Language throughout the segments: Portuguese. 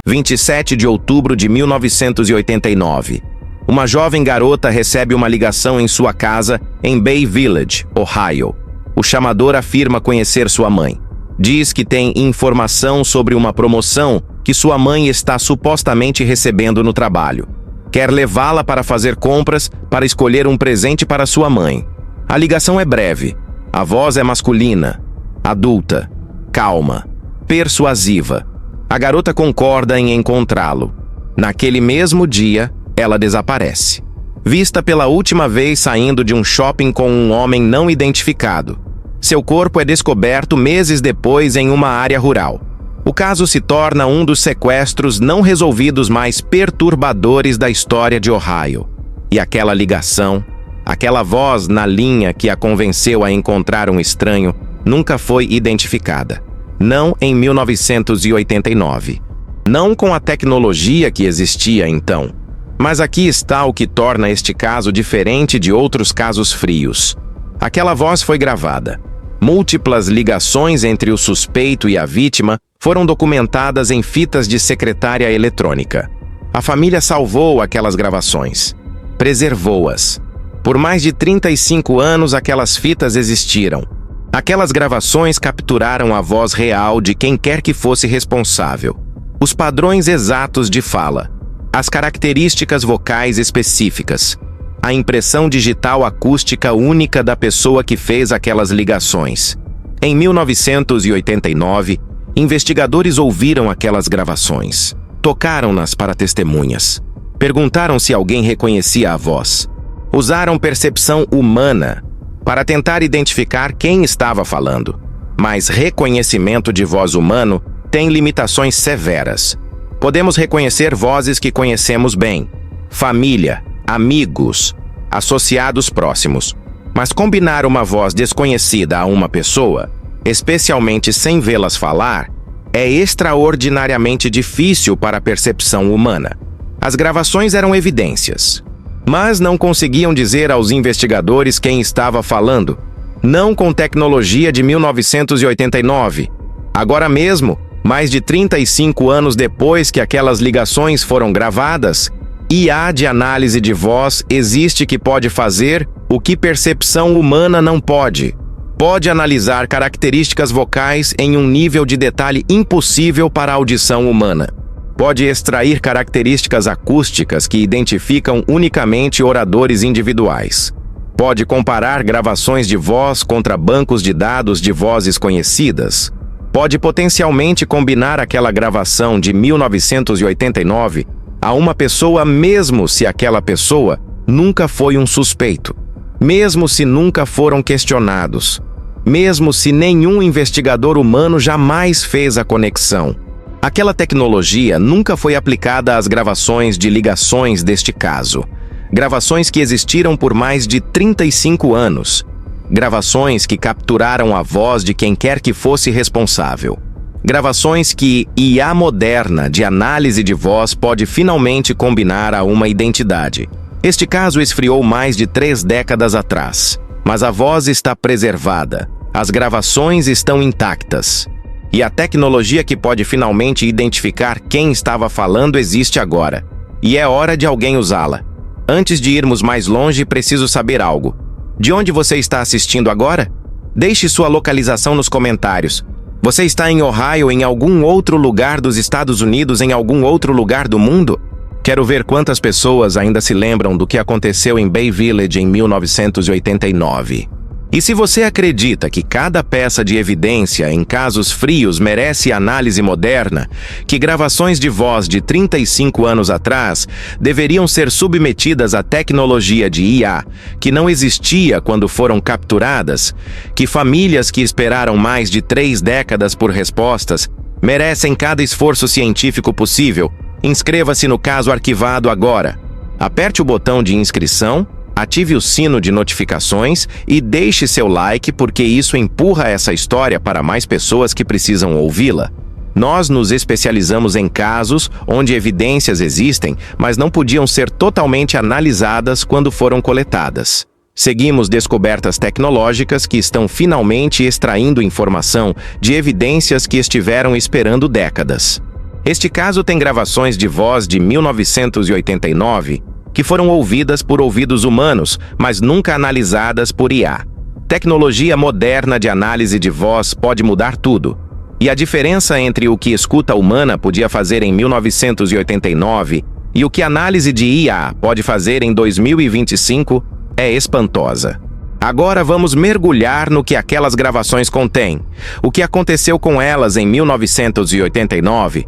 27 de outubro de 1989. Uma jovem garota recebe uma ligação em sua casa em Bay Village, Ohio. O chamador afirma conhecer sua mãe. Diz que tem informação sobre uma promoção que sua mãe está supostamente recebendo no trabalho. Quer levá-la para fazer compras para escolher um presente para sua mãe. A ligação é breve. A voz é masculina, adulta, calma, persuasiva. A garota concorda em encontrá-lo. Naquele mesmo dia, ela desaparece. Vista pela última vez saindo de um shopping com um homem não identificado. Seu corpo é descoberto meses depois em uma área rural. O caso se torna um dos sequestros não resolvidos mais perturbadores da história de Ohio. E aquela ligação, aquela voz na linha que a convenceu a encontrar um estranho, nunca foi identificada. Não em 1989. Não com a tecnologia que existia então. Mas aqui está o que torna este caso diferente de outros casos frios. Aquela voz foi gravada. Múltiplas ligações entre o suspeito e a vítima foram documentadas em fitas de secretária eletrônica. A família salvou aquelas gravações. Preservou-as. Por mais de 35 anos aquelas fitas existiram. Aquelas gravações capturaram a voz real de quem quer que fosse responsável. Os padrões exatos de fala. As características vocais específicas. A impressão digital acústica única da pessoa que fez aquelas ligações. Em 1989, investigadores ouviram aquelas gravações. Tocaram-nas para testemunhas. Perguntaram se alguém reconhecia a voz. Usaram percepção humana para tentar identificar quem estava falando. Mas reconhecimento de voz humano tem limitações severas. Podemos reconhecer vozes que conhecemos bem, família, amigos, associados próximos. Mas combinar uma voz desconhecida a uma pessoa, especialmente sem vê-las falar, é extraordinariamente difícil para a percepção humana. As gravações eram evidências, mas não conseguiam dizer aos investigadores quem estava falando. Não com tecnologia de 1989. Agora mesmo, mais de 35 anos depois que aquelas ligações foram gravadas, IA de análise de voz existe que pode fazer o que percepção humana não pode. Pode analisar características vocais em um nível de detalhe impossível para a audição humana. Pode extrair características acústicas que identificam unicamente oradores individuais. Pode comparar gravações de voz contra bancos de dados de vozes conhecidas. Pode potencialmente combinar aquela gravação de 1989 a uma pessoa mesmo se aquela pessoa nunca foi um suspeito. Mesmo se nunca foram questionados. Mesmo se nenhum investigador humano jamais fez a conexão. Aquela tecnologia nunca foi aplicada às gravações de ligações deste caso. Gravações que existiram por mais de 35 anos. Gravações que capturaram a voz de quem quer que fosse responsável. Gravações que IA moderna de análise de voz pode finalmente combinar a uma identidade. Este caso esfriou mais de 3 décadas atrás, mas a voz está preservada, as gravações estão intactas. E a tecnologia que pode finalmente identificar quem estava falando existe agora. E é hora de alguém usá-la. Antes de irmos mais longe, preciso saber algo. De onde você está assistindo agora? Deixe sua localização nos comentários. Você está em Ohio, em algum outro lugar dos Estados Unidos, em algum outro lugar do mundo? Quero ver quantas pessoas ainda se lembram do que aconteceu em Bay Village em 1989. E se você acredita que cada peça de evidência em casos frios merece análise moderna, que gravações de voz de 35 anos atrás deveriam ser submetidas à tecnologia de IA, que não existia quando foram capturadas, que famílias que esperaram mais de 3 décadas por respostas merecem cada esforço científico possível, inscreva-se no Caso Arquivado agora. Aperte o botão de inscrição, ative o sino de notificações e deixe seu like porque isso empurra essa história para mais pessoas que precisam ouvi-la. Nós nos especializamos em casos onde evidências existem, mas não podiam ser totalmente analisadas quando foram coletadas. Seguimos descobertas tecnológicas que estão finalmente extraindo informação de evidências que estiveram esperando décadas. Este caso tem gravações de voz de 1989 que foram ouvidas por ouvidos humanos, mas nunca analisadas por IA. Tecnologia moderna de análise de voz pode mudar tudo. E a diferença entre o que escuta humana podia fazer em 1989 e o que análise de IA pode fazer em 2025 é espantosa. Agora vamos mergulhar no que aquelas gravações contêm, o que aconteceu com elas em 1989,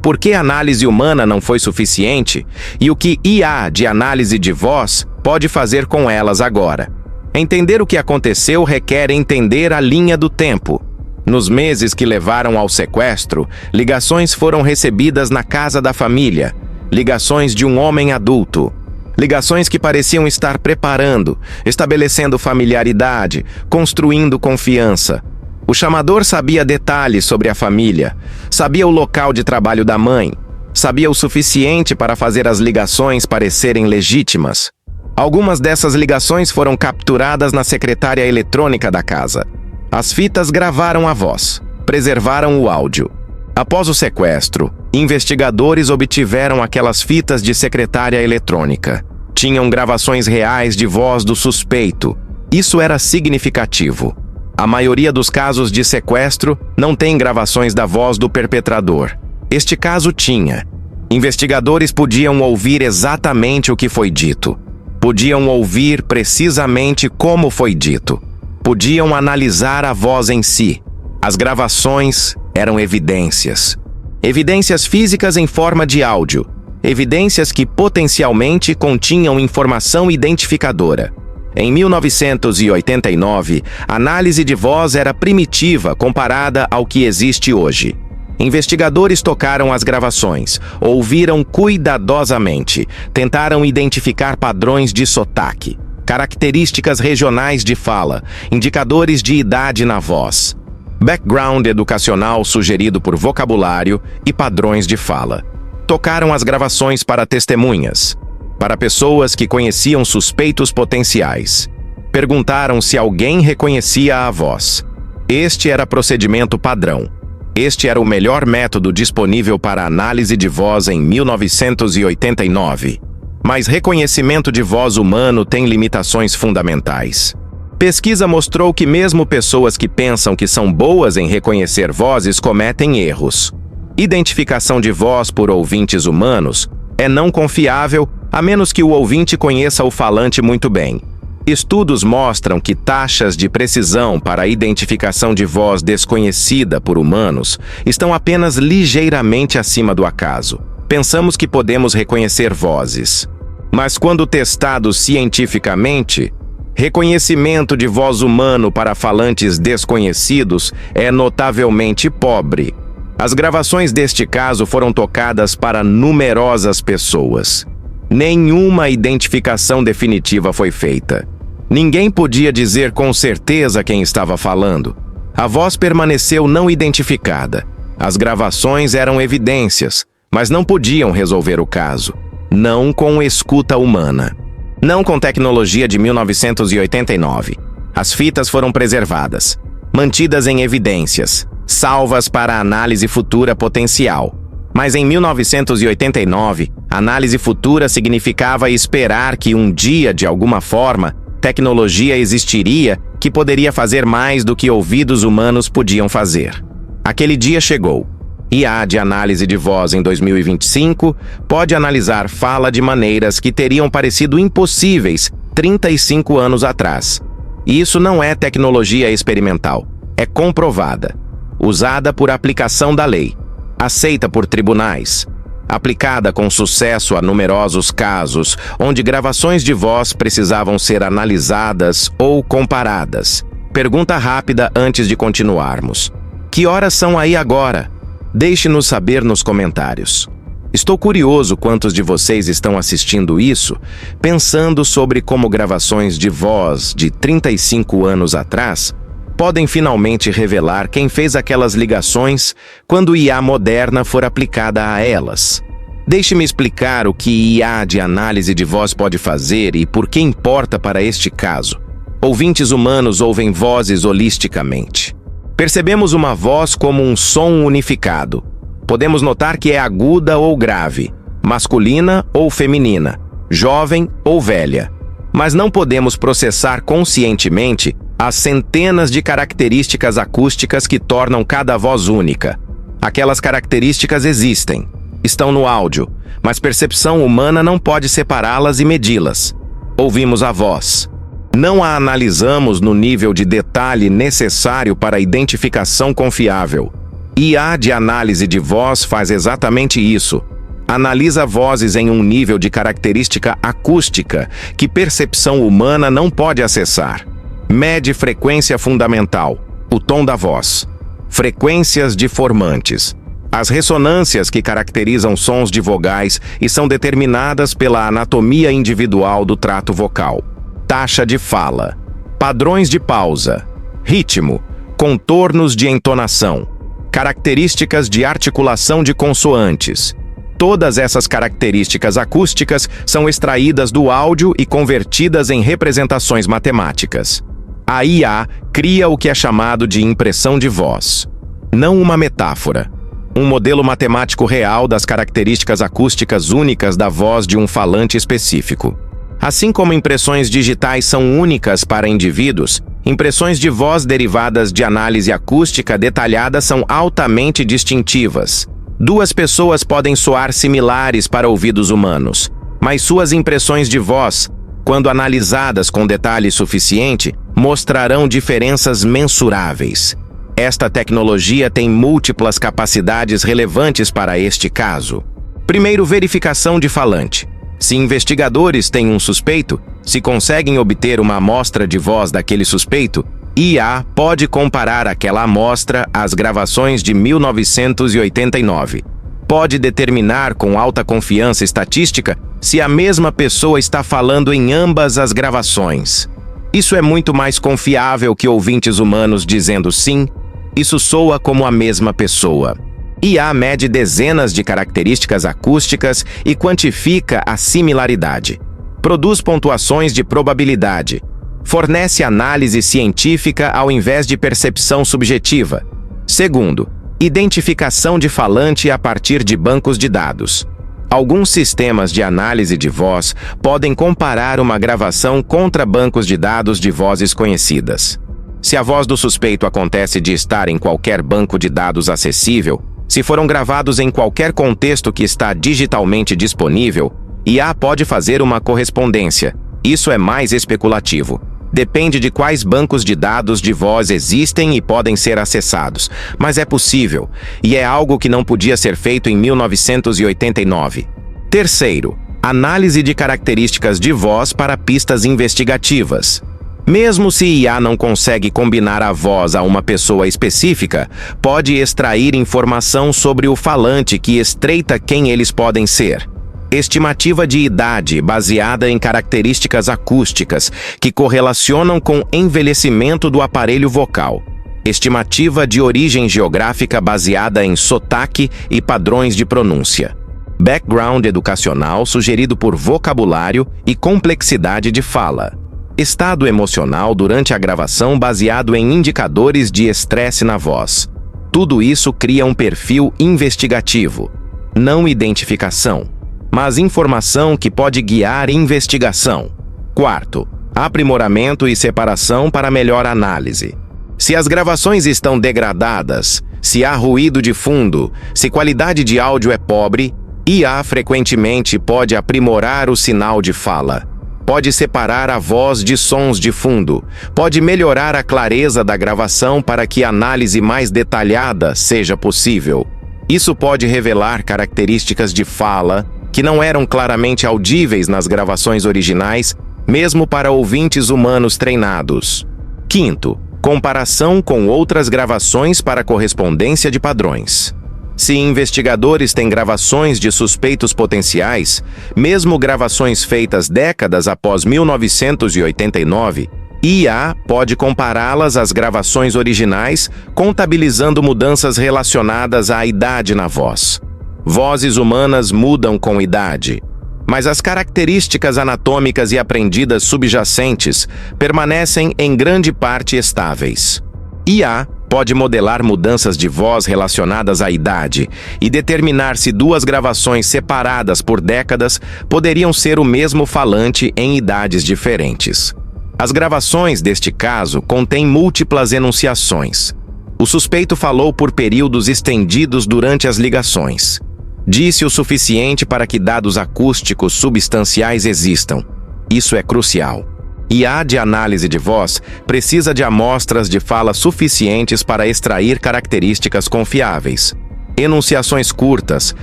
por que a análise humana não foi suficiente e o que IA de análise de voz pode fazer com elas agora. Entender o que aconteceu requer entender a linha do tempo. Nos meses que levaram ao sequestro, ligações foram recebidas na casa da família, ligações de um homem adulto. Ligações que pareciam estar preparando, estabelecendo familiaridade, construindo confiança. O chamador sabia detalhes sobre a família, sabia o local de trabalho da mãe, sabia o suficiente para fazer as ligações parecerem legítimas. Algumas dessas ligações foram capturadas na secretária eletrônica da casa. As fitas gravaram a voz, preservaram o áudio. Após o sequestro, investigadores obtiveram aquelas fitas de secretária eletrônica. Tinham gravações reais de voz do suspeito. Isso era significativo. A maioria dos casos de sequestro não tem gravações da voz do perpetrador. Este caso tinha. Investigadores podiam ouvir exatamente o que foi dito. Podiam ouvir precisamente como foi dito. Podiam analisar a voz em si. As gravações eram evidências. Evidências físicas em forma de áudio. Evidências que potencialmente continham informação identificadora. Em 1989, a análise de voz era primitiva comparada ao que existe hoje. Investigadores tocaram as gravações, ouviram cuidadosamente, tentaram identificar padrões de sotaque, características regionais de fala, indicadores de idade na voz, background educacional sugerido por vocabulário e padrões de fala. Tocaram as gravações para testemunhas, para pessoas que conheciam suspeitos potenciais. Perguntaram se alguém reconhecia a voz. Este era procedimento padrão. Este era o melhor método disponível para análise de voz em 1989. Mas reconhecimento de voz humano tem limitações fundamentais. Pesquisa mostrou que mesmo pessoas que pensam que são boas em reconhecer vozes cometem erros. Identificação de voz por ouvintes humanos é não confiável a menos que o ouvinte conheça o falante muito bem. Estudos mostram que taxas de precisão para a identificação de voz desconhecida por humanos estão apenas ligeiramente acima do acaso. Pensamos que podemos reconhecer vozes. Mas quando testado cientificamente, reconhecimento de voz humano para falantes desconhecidos é notavelmente pobre. As gravações deste caso foram tocadas para numerosas pessoas. Nenhuma identificação definitiva foi feita. Ninguém podia dizer com certeza quem estava falando. A voz permaneceu não identificada. As gravações eram evidências, mas não podiam resolver o caso. Não com escuta humana. Não com tecnologia de 1989. As fitas foram preservadas, mantidas em evidências, salvas para análise futura potencial. Mas em 1989, análise futura significava esperar que um dia, de alguma forma, tecnologia existiria que poderia fazer mais do que ouvidos humanos podiam fazer. Aquele dia chegou. IA de análise de voz em 2025 pode analisar fala de maneiras que teriam parecido impossíveis 35 anos atrás. E isso não é tecnologia experimental, é comprovada, usada por aplicação da lei, aceita por tribunais, aplicada com sucesso a numerosos casos onde gravações de voz precisavam ser analisadas ou comparadas. Pergunta rápida antes de continuarmos. Que horas são aí agora? Deixe-nos saber nos comentários. Estou curioso quantos de vocês estão assistindo isso, pensando sobre como gravações de voz de 35 anos atrás podem finalmente revelar quem fez aquelas ligações quando IA moderna for aplicada a elas. Deixe-me explicar o que IA de análise de voz pode fazer e por que importa para este caso. Ouvintes humanos ouvem vozes holisticamente. Percebemos uma voz como um som unificado. Podemos notar que é aguda ou grave, masculina ou feminina, jovem ou velha. Mas não podemos processar conscientemente as centenas de características acústicas que tornam cada voz única. Aquelas características existem, estão no áudio, mas percepção humana não pode separá-las e medi-las. Ouvimos a voz. Não a analisamos no nível de detalhe necessário para a identificação confiável. IA de análise de voz faz exatamente isso. Analisa vozes em um nível de característica acústica que percepção humana não pode acessar. Mede frequência fundamental, o tom da voz. Frequências deformantes. As ressonâncias que caracterizam sons de vogais e são determinadas pela anatomia individual do trato vocal. Taxa de fala. Padrões de pausa. Ritmo. Contornos de entonação. Características de articulação de consoantes. Todas essas características acústicas são extraídas do áudio e convertidas em representações matemáticas. A IA cria o que é chamado de impressão de voz. Não uma metáfora. Um modelo matemático real das características acústicas únicas da voz de um falante específico. Assim como impressões digitais são únicas para indivíduos, impressões de voz derivadas de análise acústica detalhada são altamente distintivas. Duas pessoas podem soar similares para ouvidos humanos, mas suas impressões de voz, quando analisadas com detalhe suficiente, mostrarão diferenças mensuráveis. Esta tecnologia tem múltiplas capacidades relevantes para este caso. Primeiro, verificação de falante. Se investigadores têm um suspeito, se conseguem obter uma amostra de voz daquele suspeito, IA pode comparar aquela amostra às gravações de 1989. Pode determinar com alta confiança estatística se a mesma pessoa está falando em ambas as gravações. Isso é muito mais confiável que ouvintes humanos dizendo sim, isso soa como a mesma pessoa. IA mede dezenas de características acústicas e quantifica a similaridade. Produz pontuações de probabilidade. Fornece análise científica ao invés de percepção subjetiva. Segundo, identificação de falante a partir de bancos de dados. Alguns sistemas de análise de voz podem comparar uma gravação contra bancos de dados de vozes conhecidas. Se a voz do suspeito acontece de estar em qualquer banco de dados acessível, se foram gravados em qualquer contexto que está digitalmente disponível, IA pode fazer uma correspondência. Isso é mais especulativo. Depende de quais bancos de dados de voz existem e podem ser acessados, mas é possível, e é algo que não podia ser feito em 1989. Terceiro, análise de características de voz para pistas investigativas. Mesmo se IA não consegue combinar a voz a uma pessoa específica, pode extrair informação sobre o falante que estreita quem eles podem ser. Estimativa de idade baseada em características acústicas que correlacionam com envelhecimento do aparelho vocal. Estimativa de origem geográfica baseada em sotaque e padrões de pronúncia. Background educacional sugerido por vocabulário e complexidade de fala. Estado emocional durante a gravação baseado em indicadores de estresse na voz. Tudo isso cria um perfil investigativo, não identificação, mas informação que pode guiar investigação. Quarto, aprimoramento e separação para melhor análise. Se as gravações estão degradadas, se há ruído de fundo, se qualidade de áudio é pobre, IA frequentemente pode aprimorar o sinal de fala. Pode separar a voz de sons de fundo, pode melhorar a clareza da gravação para que a análise mais detalhada seja possível. Isso pode revelar características de fala que não eram claramente audíveis nas gravações originais, mesmo para ouvintes humanos treinados. Quinto, comparação com outras gravações para correspondência de padrões. Se investigadores têm gravações de suspeitos potenciais, mesmo gravações feitas décadas após 1989, IA pode compará-las às gravações originais, contabilizando mudanças relacionadas à idade na voz. Vozes humanas mudam com idade, mas as características anatômicas e aprendidas subjacentes permanecem em grande parte estáveis. IA Pode modelar mudanças de voz relacionadas à idade e determinar se duas gravações separadas por décadas poderiam ser o mesmo falante em idades diferentes. As gravações deste caso contêm múltiplas enunciações. O suspeito falou por períodos estendidos durante as ligações. Disse o suficiente para que dados acústicos substanciais existam. Isso é crucial. IA de análise de voz precisa de amostras de fala suficientes para extrair características confiáveis. Enunciações curtas,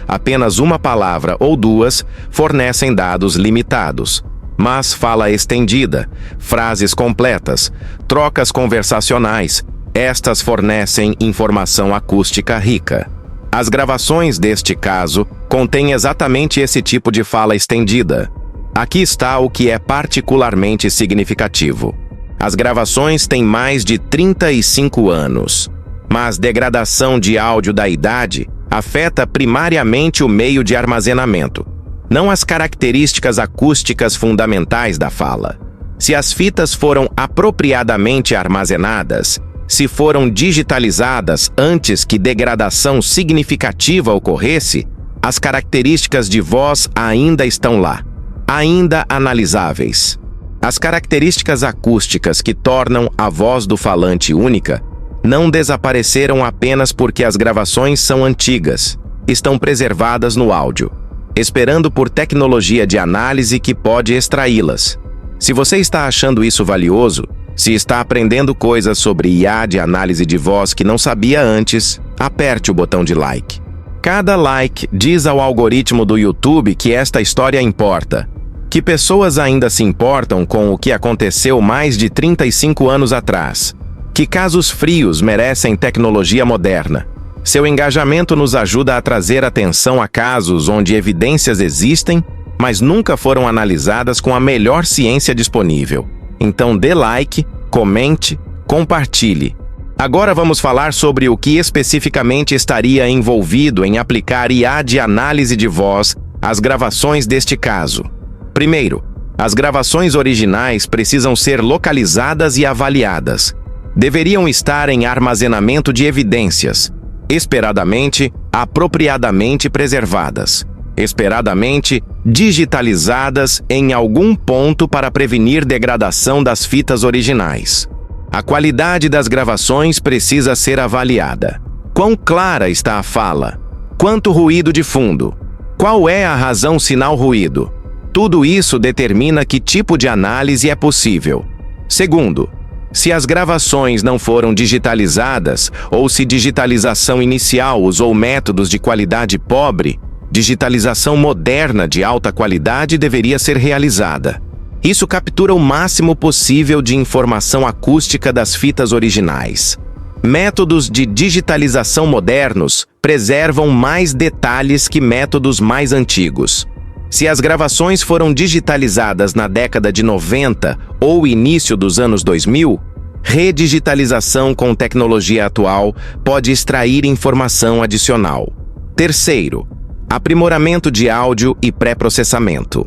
apenas uma palavra ou duas, fornecem dados limitados. Mas fala estendida, frases completas, trocas conversacionais, estas fornecem informação acústica rica. As gravações deste caso contêm exatamente esse tipo de fala estendida. Aqui está o que é particularmente significativo. As gravações têm mais de 35 anos, mas degradação de áudio da idade afeta primariamente o meio de armazenamento, não as características acústicas fundamentais da fala. Se as fitas foram apropriadamente armazenadas, se foram digitalizadas antes que degradação significativa ocorresse, as características de voz ainda estão lá, ainda analisáveis. As características acústicas que tornam a voz do falante única não desapareceram apenas porque as gravações são antigas, estão preservadas no áudio, esperando por tecnologia de análise que pode extraí-las. Se você está achando isso valioso, se está aprendendo coisas sobre IA de análise de voz que não sabia antes, aperte o botão de like. Cada like diz ao algoritmo do YouTube que esta história importa, que pessoas ainda se importam com o que aconteceu mais de 35 anos atrás, que casos frios merecem tecnologia moderna. Seu engajamento nos ajuda a trazer atenção a casos onde evidências existem, mas nunca foram analisadas com a melhor ciência disponível. Então dê like, comente, compartilhe. Agora vamos falar sobre o que especificamente estaria envolvido em aplicar IA de análise de voz às gravações deste caso. Primeiro, as gravações originais precisam ser localizadas e avaliadas. Deveriam estar em armazenamento de evidências, esperadamente, apropriadamente preservadas, esperadamente digitalizadas em algum ponto para prevenir degradação das fitas originais. A qualidade das gravações precisa ser avaliada. Quão clara está a fala? Quanto ruído de fundo? Qual é a razão sinal-ruído? Tudo isso determina que tipo de análise é possível. Segundo, se as gravações não foram digitalizadas ou se digitalização inicial usou métodos de qualidade pobre, digitalização moderna de alta qualidade deveria ser realizada. Isso captura o máximo possível de informação acústica das fitas originais. Métodos de digitalização modernos preservam mais detalhes que métodos mais antigos. Se as gravações foram digitalizadas na década de 90 ou início dos anos 2000, redigitalização com tecnologia atual pode extrair informação adicional. Terceiro, aprimoramento de áudio e pré-processamento.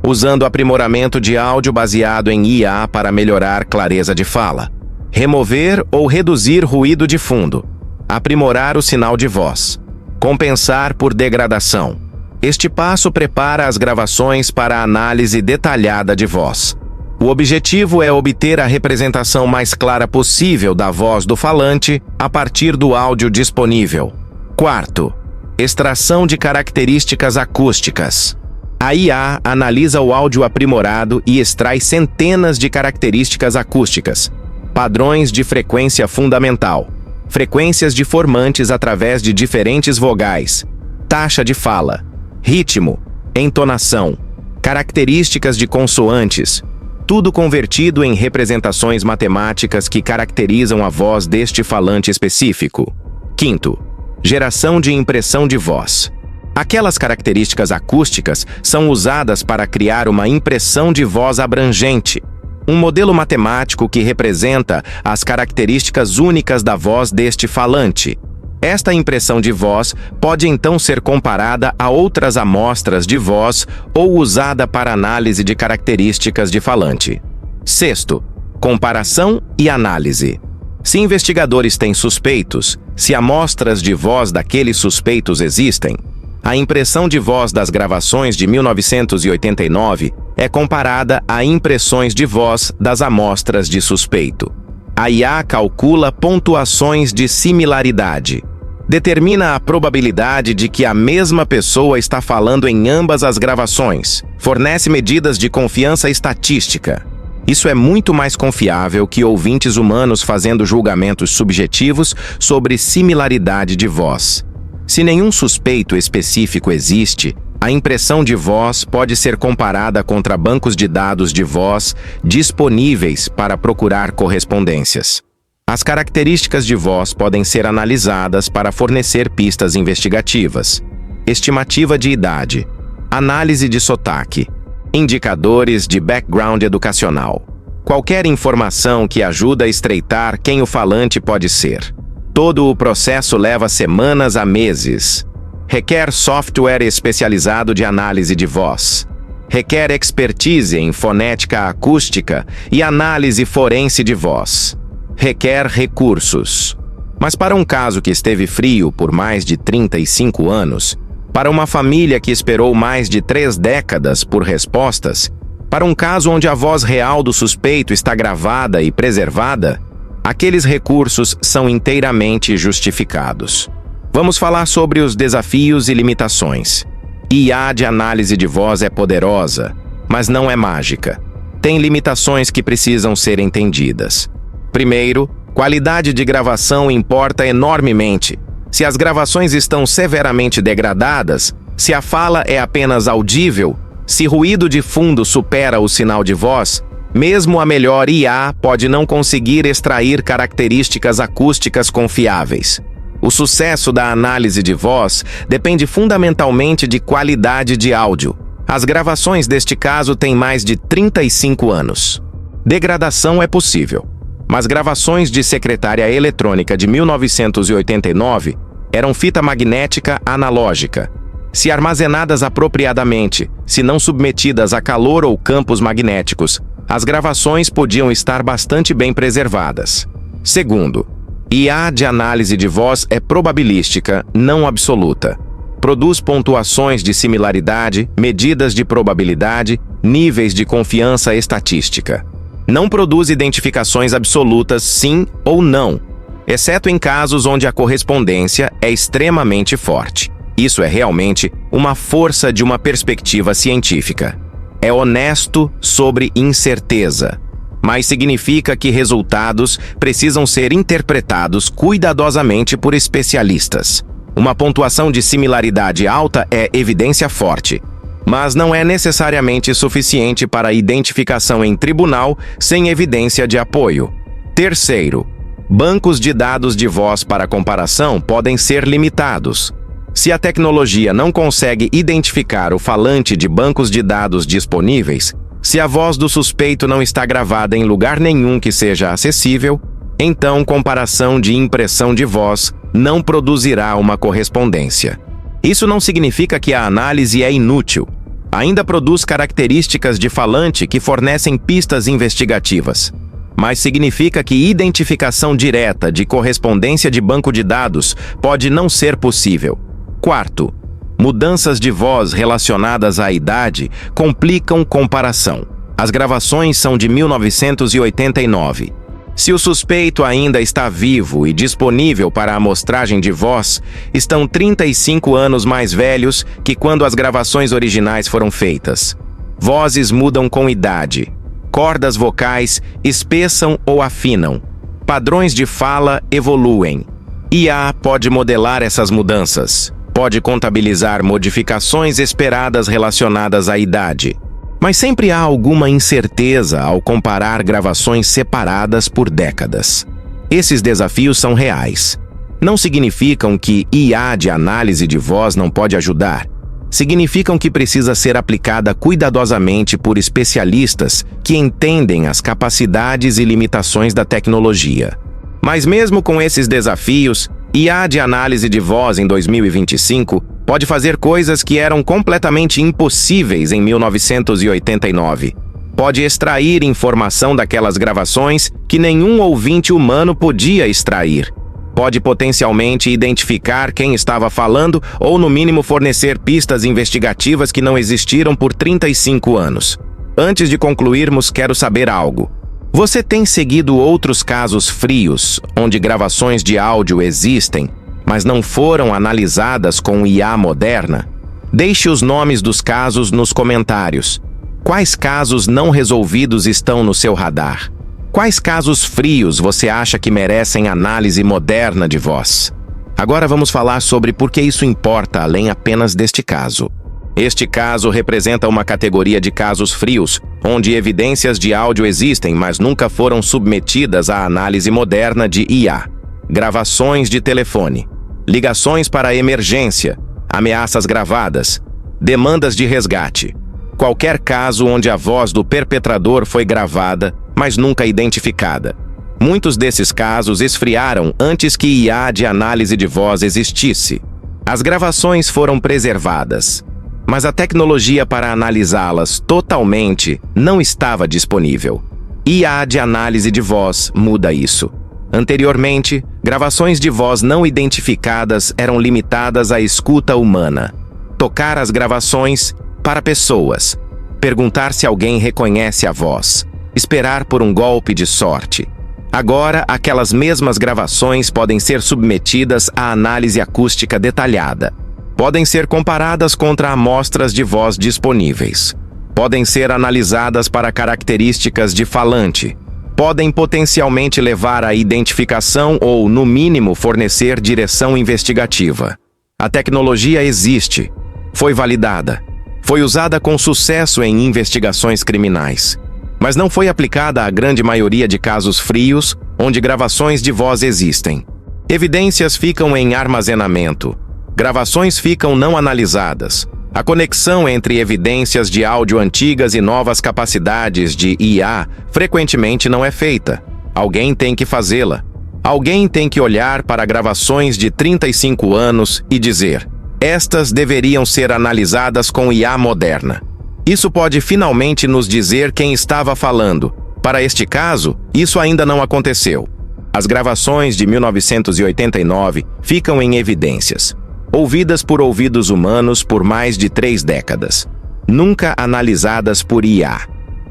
Usando aprimoramento de áudio baseado em IA para melhorar clareza de fala. Remover ou reduzir ruído de fundo. Aprimorar o sinal de voz. Compensar por degradação. Este passo prepara as gravações para a análise detalhada de voz. O objetivo é obter a representação mais clara possível da voz do falante a partir do áudio disponível. Quarto, extração de características acústicas. A IA analisa o áudio aprimorado e extrai centenas de características acústicas, padrões de frequência fundamental, frequências de formantes através de diferentes vogais, taxa de fala, ritmo, entonação, características de consoantes, tudo convertido em representações matemáticas que caracterizam a voz deste falante específico. Quinto, geração de impressão de voz. Aquelas características acústicas são usadas para criar uma impressão de voz abrangente, um modelo matemático que representa as características únicas da voz deste falante. Esta impressão de voz pode então ser comparada a outras amostras de voz ou usada para análise de características de falante. Sexto, comparação e análise. Se investigadores têm suspeitos, se amostras de voz daqueles suspeitos existem, a impressão de voz das gravações de 1989 é comparada a impressões de voz das amostras de suspeito. A IA calcula pontuações de similaridade. Determina a probabilidade de que a mesma pessoa está falando em ambas as gravações. Fornece medidas de confiança estatística. Isso é muito mais confiável que ouvintes humanos fazendo julgamentos subjetivos sobre similaridade de voz. Se nenhum suspeito específico existe, a impressão de voz pode ser comparada contra bancos de dados de voz disponíveis para procurar correspondências. As características de voz podem ser analisadas para fornecer pistas investigativas. Estimativa de idade, análise de sotaque, indicadores de background educacional. Qualquer informação que ajuda a estreitar quem o falante pode ser. Todo o processo leva semanas a meses. Requer software especializado de análise de voz. Requer expertise em fonética acústica e análise forense de voz. Requer recursos. Mas para um caso que esteve frio por mais de 35 anos, para uma família que esperou mais de 3 décadas por respostas, para um caso onde a voz real do suspeito está gravada e preservada, aqueles recursos são inteiramente justificados. Vamos falar sobre os desafios e limitações. IA de análise de voz é poderosa, mas não é mágica. Tem limitações que precisam ser entendidas. Primeiro, qualidade de gravação importa enormemente. Se as gravações estão severamente degradadas, se a fala é apenas audível, se ruído de fundo supera o sinal de voz, mesmo a melhor IA pode não conseguir extrair características acústicas confiáveis. O sucesso da análise de voz depende fundamentalmente de qualidade de áudio. As gravações deste caso têm mais de 35 anos. Degradação é possível, mas gravações de secretária eletrônica de 1989 eram fita magnética analógica. Se armazenadas apropriadamente, se não submetidas a calor ou campos magnéticos, as gravações podiam estar bastante bem preservadas. Segundo, IA de análise de voz é probabilística, não absoluta. Produz pontuações de similaridade, medidas de probabilidade, níveis de confiança estatística. Não produz identificações absolutas sim ou não, exceto em casos onde a correspondência é extremamente forte. Isso é realmente uma força de uma perspectiva científica. É honesto sobre incerteza, mas significa que resultados precisam ser interpretados cuidadosamente por especialistas. Uma pontuação de similaridade alta é evidência forte, mas não é necessariamente suficiente para a identificação em tribunal sem evidência de apoio. Terceiro, bancos de dados de voz para comparação podem ser limitados. Se a tecnologia não consegue identificar o falante de bancos de dados disponíveis, se a voz do suspeito não está gravada em lugar nenhum que seja acessível, então comparação de impressão de voz não produzirá uma correspondência. Isso não significa que a análise é inútil. Ainda produz características de falante que fornecem pistas investigativas. Mas significa que identificação direta de correspondência de banco de dados pode não ser possível. Quarto, mudanças de voz relacionadas à idade complicam comparação. As gravações são de 1989. Se o suspeito ainda está vivo e disponível para a amostragem de voz, estão 35 anos mais velhos que quando as gravações originais foram feitas. Vozes mudam com idade. Cordas vocais espessam ou afinam. Padrões de fala evoluem. IA pode modelar essas mudanças. Pode contabilizar modificações esperadas relacionadas à idade. Mas sempre há alguma incerteza ao comparar gravações separadas por décadas. Esses desafios são reais. Não significam que IA de análise de voz não pode ajudar. Significam que precisa ser aplicada cuidadosamente por especialistas que entendem as capacidades e limitações da tecnologia. Mas mesmo com esses desafios, IA de análise de voz em 2025 pode fazer coisas que eram completamente impossíveis em 1989. Pode extrair informação daquelas gravações que nenhum ouvinte humano podia extrair. Pode potencialmente identificar quem estava falando ou, no mínimo, fornecer pistas investigativas que não existiram por 35 anos. Antes de concluirmos, quero saber algo. Você tem seguido outros casos frios, onde gravações de áudio existem, mas não foram analisadas com IA moderna? Deixe os nomes dos casos nos comentários. Quais casos não resolvidos estão no seu radar? Quais casos frios você acha que merecem análise moderna de voz? Agora vamos falar sobre por que isso importa além apenas deste caso. Este caso representa uma categoria de casos frios, onde evidências de áudio existem, mas nunca foram submetidas à análise moderna de IA. Gravações de telefone, ligações para emergência, ameaças gravadas, demandas de resgate. Qualquer caso onde a voz do perpetrador foi gravada, mas nunca identificada. Muitos desses casos esfriaram antes que IA de análise de voz existisse. As gravações foram preservadas, mas a tecnologia para analisá-las totalmente não estava disponível. IA de análise de voz muda isso. Anteriormente, gravações de voz não identificadas eram limitadas à escuta humana. Tocar as gravações para pessoas, perguntar se alguém reconhece a voz, esperar por um golpe de sorte. Agora, aquelas mesmas gravações podem ser submetidas à análise acústica detalhada. Podem ser comparadas contra amostras de voz disponíveis. Podem ser analisadas para características de falante. Podem potencialmente levar à identificação ou, no mínimo, fornecer direção investigativa. A tecnologia existe, foi validada, foi usada com sucesso em investigações criminais, mas não foi aplicada à grande maioria de casos frios, onde gravações de voz existem. Evidências ficam em armazenamento. Gravações ficam não analisadas. A conexão entre evidências de áudio antigas e novas capacidades de IA frequentemente não é feita. Alguém tem que fazê-la. Alguém tem que olhar para gravações de 35 anos e dizer: estas deveriam ser analisadas com IA moderna. Isso pode finalmente nos dizer quem estava falando. Para este caso, isso ainda não aconteceu. As gravações de 1989 ficam em evidências, ouvidas por ouvidos humanos por mais de 3 décadas, nunca analisadas por IA.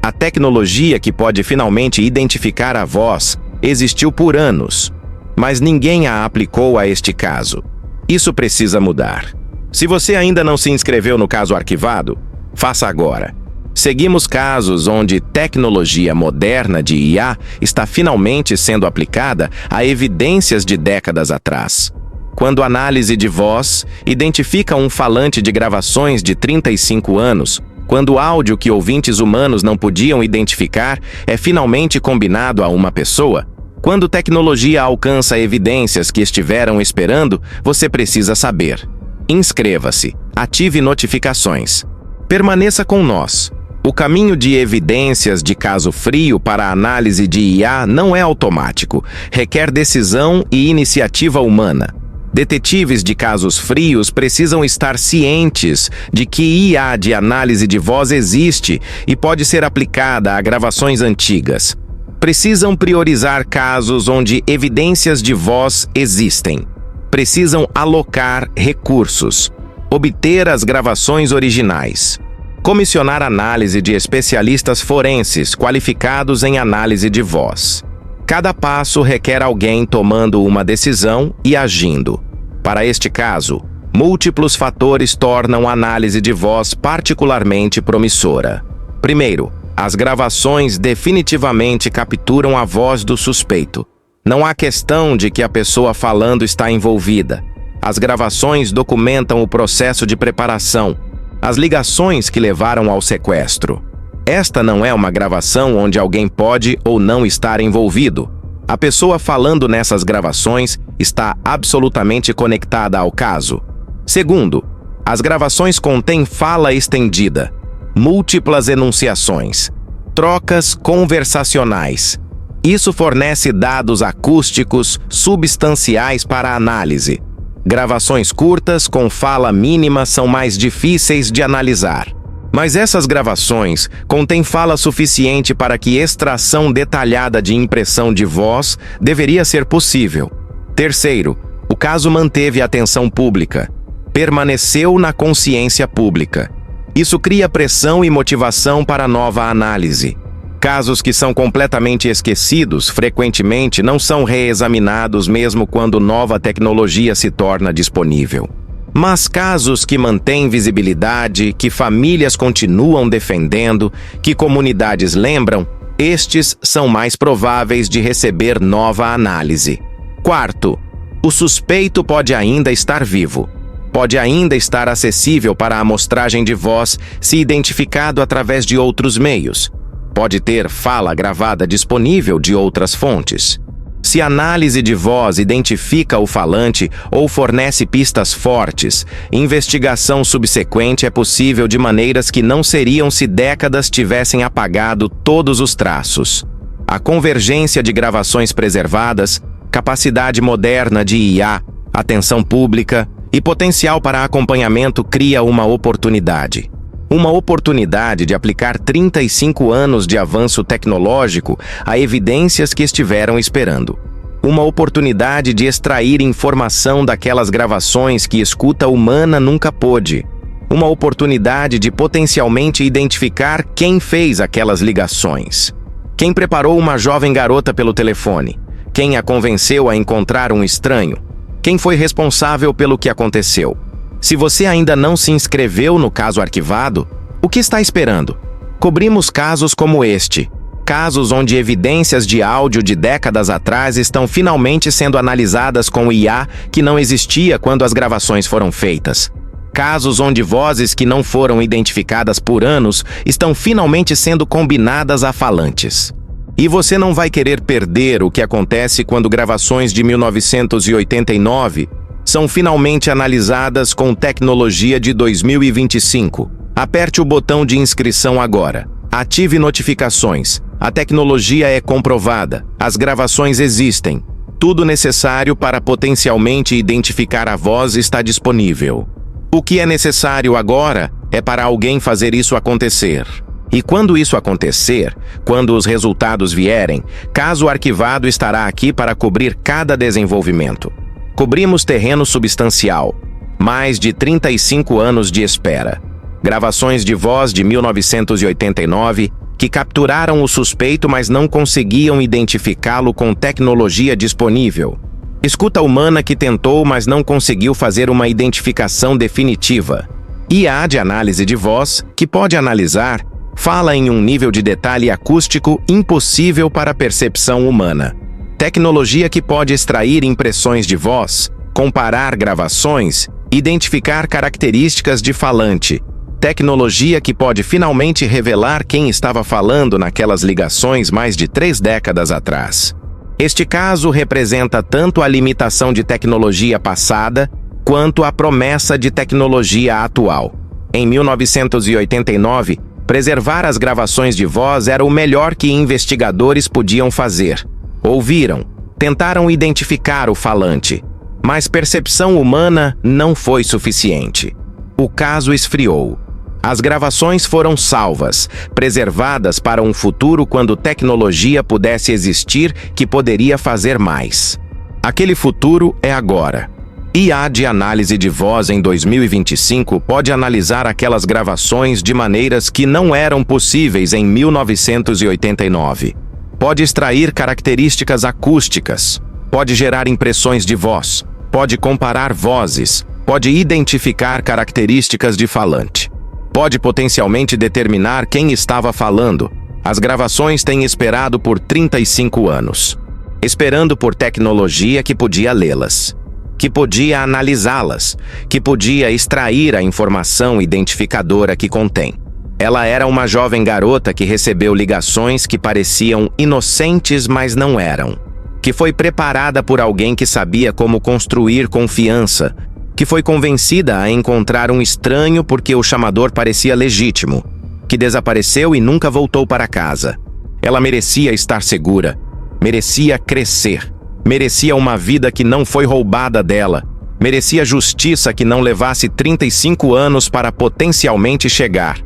A tecnologia que pode finalmente identificar a voz existiu por anos, mas ninguém a aplicou a este caso. Isso precisa mudar. Se você ainda não se inscreveu no Caso Arquivado, faça agora. Seguimos casos onde tecnologia moderna de IA está finalmente sendo aplicada a evidências de décadas atrás. Quando a análise de voz identifica um falante de gravações de 35 anos, quando o áudio que ouvintes humanos não podiam identificar é finalmente combinado a uma pessoa, quando tecnologia alcança evidências que estiveram esperando, você precisa saber. Inscreva-se, ative notificações. Permaneça com nós. O caminho de evidências de caso frio para a análise de IA não é automático, requer decisão e iniciativa humana. Detetives de casos frios precisam estar cientes de que IA de análise de voz existe e pode ser aplicada a gravações antigas. Precisam priorizar casos onde evidências de voz existem. Precisam alocar recursos, obter as gravações originais, comissionar análise de especialistas forenses qualificados em análise de voz. Cada passo requer alguém tomando uma decisão e agindo. Para este caso, múltiplos fatores tornam a análise de voz particularmente promissora. Primeiro, as gravações definitivamente capturam a voz do suspeito. Não há questão de que a pessoa falando está envolvida. As gravações documentam o processo de preparação, as ligações que levaram ao sequestro. Esta não é uma gravação onde alguém pode ou não estar envolvido. A pessoa falando nessas gravações está absolutamente conectada ao caso. Segundo, as gravações contêm fala estendida, múltiplas enunciações, trocas conversacionais. Isso fornece dados acústicos substanciais para a análise. Gravações curtas com fala mínima são mais difíceis de analisar. Mas essas gravações contêm fala suficiente para que extração detalhada de impressão de voz deveria ser possível. Terceiro, o caso manteve a atenção pública. Permaneceu na consciência pública. Isso cria pressão e motivação para nova análise. Casos que são completamente esquecidos frequentemente não são reexaminados mesmo quando nova tecnologia se torna disponível. Mas casos que mantêm visibilidade, que famílias continuam defendendo, que comunidades lembram, estes são mais prováveis de receber nova análise. Quarto, o suspeito pode ainda estar vivo. Pode ainda estar acessível para a amostragem de voz se identificado através de outros meios. Pode ter fala gravada disponível de outras fontes. Se a análise de voz identifica o falante ou fornece pistas fortes, investigação subsequente é possível de maneiras que não seriam se décadas tivessem apagado todos os traços. A convergência de gravações preservadas, capacidade moderna de IA, atenção pública e potencial para acompanhamento cria uma oportunidade. Uma oportunidade de aplicar 35 anos de avanço tecnológico a evidências que estiveram esperando. Uma oportunidade de extrair informação daquelas gravações que escuta humana nunca pôde. Uma oportunidade de potencialmente identificar quem fez aquelas ligações. Quem preparou uma jovem garota pelo telefone. Quem a convenceu a encontrar um estranho. Quem foi responsável pelo que aconteceu. Se você ainda não se inscreveu no caso arquivado, o que está esperando? Cobrimos casos como este. Casos onde evidências de áudio de décadas atrás estão finalmente sendo analisadas com IA que não existia quando as gravações foram feitas. Casos onde vozes que não foram identificadas por anos estão finalmente sendo combinadas a falantes. E você não vai querer perder o que acontece quando gravações de 1989 são finalmente analisadas com tecnologia de 2025. Aperte o botão de inscrição agora. Ative notificações. A tecnologia é comprovada. As gravações existem. Tudo necessário para potencialmente identificar a voz está disponível. O que é necessário agora é para alguém fazer isso acontecer. E quando isso acontecer, quando os resultados vierem, Caso Arquivado estará aqui para cobrir cada desenvolvimento. Cobrimos terreno substancial. Mais de 35 anos de espera. Gravações de voz de 1989 que capturaram o suspeito, mas não conseguiam identificá-lo com tecnologia disponível. Escuta humana que tentou, mas não conseguiu fazer uma identificação definitiva. IA de análise de voz, que pode analisar, fala em um nível de detalhe acústico impossível para a percepção humana. Tecnologia que pode extrair impressões de voz, comparar gravações, identificar características de falante. Tecnologia que pode finalmente revelar quem estava falando naquelas ligações mais de 3 décadas atrás. Este caso representa tanto a limitação de tecnologia passada, quanto a promessa de tecnologia atual. Em 1989, preservar as gravações de voz era o melhor que investigadores podiam fazer. Ouviram, tentaram identificar o falante, mas percepção humana não foi suficiente. O caso esfriou. As gravações foram salvas, preservadas para um futuro quando tecnologia pudesse existir que poderia fazer mais. Aquele futuro é agora. IA de análise de voz em 2025 pode analisar aquelas gravações de maneiras que não eram possíveis em 1989. Pode extrair características acústicas, pode gerar impressões de voz, pode comparar vozes, pode identificar características de falante. Pode potencialmente determinar quem estava falando. As gravações têm esperado por 35 anos. Esperando por tecnologia que podia lê-las, que podia analisá-las, que podia extrair a informação identificadora que contém. Ela era uma jovem garota que recebeu ligações que pareciam inocentes, mas não eram. Que foi preparada por alguém que sabia como construir confiança, que foi convencida a encontrar um estranho porque o chamador parecia legítimo, que desapareceu e nunca voltou para casa. Ela merecia estar segura, merecia crescer, merecia uma vida que não foi roubada dela, merecia justiça que não levasse 35 anos para potencialmente chegar.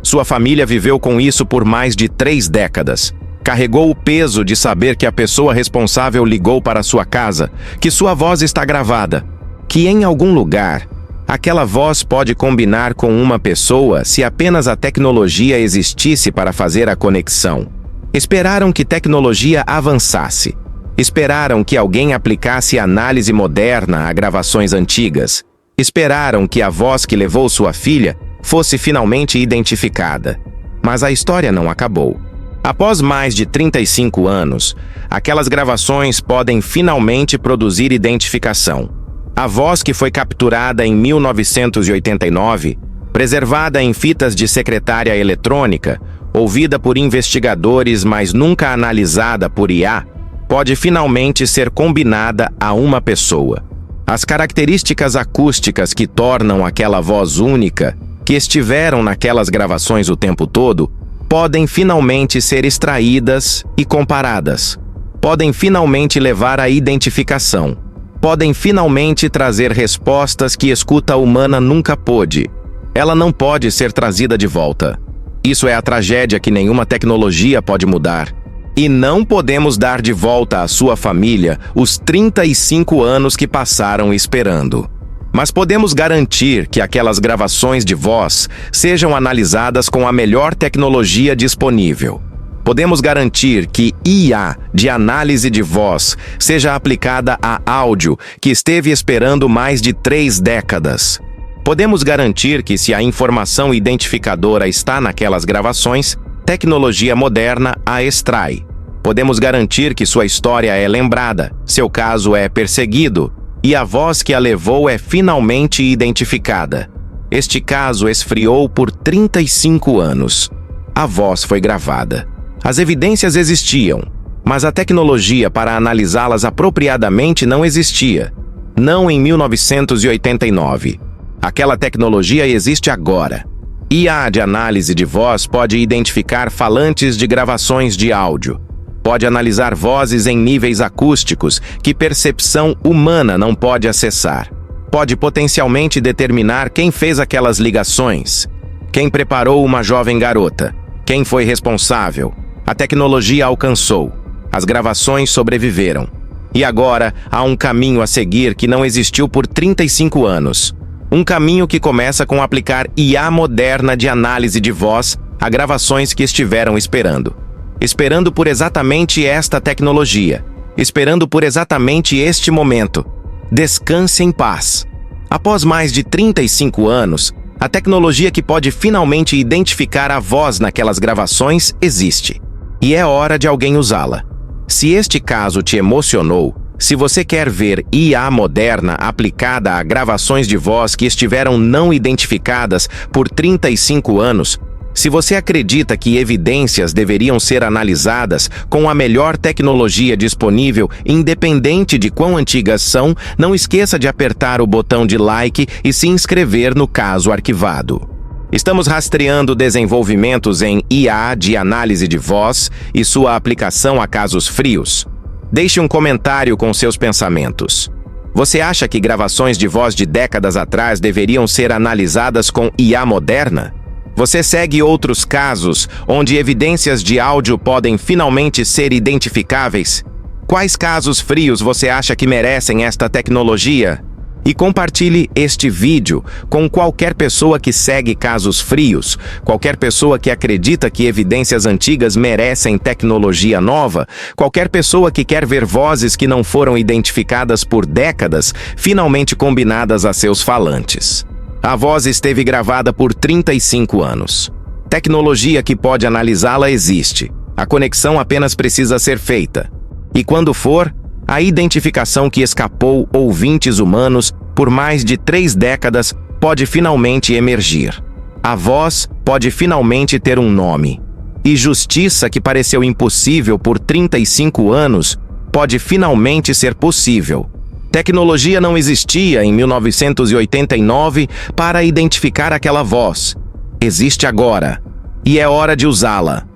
Sua família viveu com isso por mais de 3 décadas. Carregou o peso de saber que a pessoa responsável ligou para sua casa, que sua voz está gravada, que em algum lugar, aquela voz pode combinar com uma pessoa se apenas a tecnologia existisse para fazer a conexão. Esperaram que tecnologia avançasse. Esperaram que alguém aplicasse análise moderna a gravações antigas. Esperaram que a voz que levou sua filha fosse finalmente identificada. Mas a história não acabou. Após mais de 35 anos, aquelas gravações podem finalmente produzir identificação. A voz que foi capturada em 1989, preservada em fitas de secretária eletrônica, ouvida por investigadores, mas nunca analisada por IA, pode finalmente ser combinada a uma pessoa. As características acústicas que tornam aquela voz única, que estiveram naquelas gravações o tempo todo, podem finalmente ser extraídas e comparadas. Podem finalmente levar à identificação. Podem finalmente trazer respostas que a escuta humana nunca pôde. Ela não pode ser trazida de volta. Isso é a tragédia que nenhuma tecnologia pode mudar. E não podemos dar de volta à sua família os 35 anos que passaram esperando. Mas podemos garantir que aquelas gravações de voz sejam analisadas com a melhor tecnologia disponível. Podemos garantir que IA de análise de voz seja aplicada a áudio que esteve esperando mais de 3 décadas. Podemos garantir que, se a informação identificadora está naquelas gravações, tecnologia moderna a extrai. Podemos garantir que sua história é lembrada, seu caso é perseguido, e a voz que a levou é finalmente identificada. Este caso esfriou por 35 anos. A voz foi gravada. As evidências existiam, mas a tecnologia para analisá-las apropriadamente não existia. Não em 1989. Aquela tecnologia existe agora. IA de análise de voz pode identificar falantes de gravações de áudio. Pode analisar vozes em níveis acústicos que percepção humana não pode acessar. Pode potencialmente determinar quem fez aquelas ligações, quem preparou uma jovem garota, quem foi responsável. A tecnologia alcançou. As gravações sobreviveram. E agora há um caminho a seguir que não existiu por 35 anos. Um caminho que começa com aplicar IA moderna de análise de voz a gravações que estiveram esperando. Esperando por exatamente esta tecnologia. Esperando por exatamente este momento. Descanse em paz. Após mais de 35 anos, a tecnologia que pode finalmente identificar a voz naquelas gravações existe. E é hora de alguém usá-la. Se este caso te emocionou, se você quer ver IA moderna aplicada a gravações de voz que estiveram não identificadas por 35 anos, se você acredita que evidências deveriam ser analisadas com a melhor tecnologia disponível, independente de quão antigas são, não esqueça de apertar o botão de like e se inscrever no caso arquivado. Estamos rastreando desenvolvimentos em IA de análise de voz e sua aplicação a casos frios. Deixe um comentário com seus pensamentos. Você acha que gravações de voz de décadas atrás deveriam ser analisadas com IA moderna? Você segue outros casos onde evidências de áudio podem finalmente ser identificáveis? Quais casos frios você acha que merecem esta tecnologia? E compartilhe este vídeo com qualquer pessoa que segue casos frios, qualquer pessoa que acredita que evidências antigas merecem tecnologia nova, qualquer pessoa que quer ver vozes que não foram identificadas por décadas, finalmente combinadas a seus falantes. A voz esteve gravada por 35 anos. Tecnologia que pode analisá-la existe. A conexão apenas precisa ser feita. E quando for, a identificação que escapou ouvintes humanos por mais de 3 décadas pode finalmente emergir. A voz pode finalmente ter um nome. E justiça que pareceu impossível por 35 anos pode finalmente ser possível. Tecnologia não existia em 1989 para identificar aquela voz. Existe agora. E é hora de usá-la.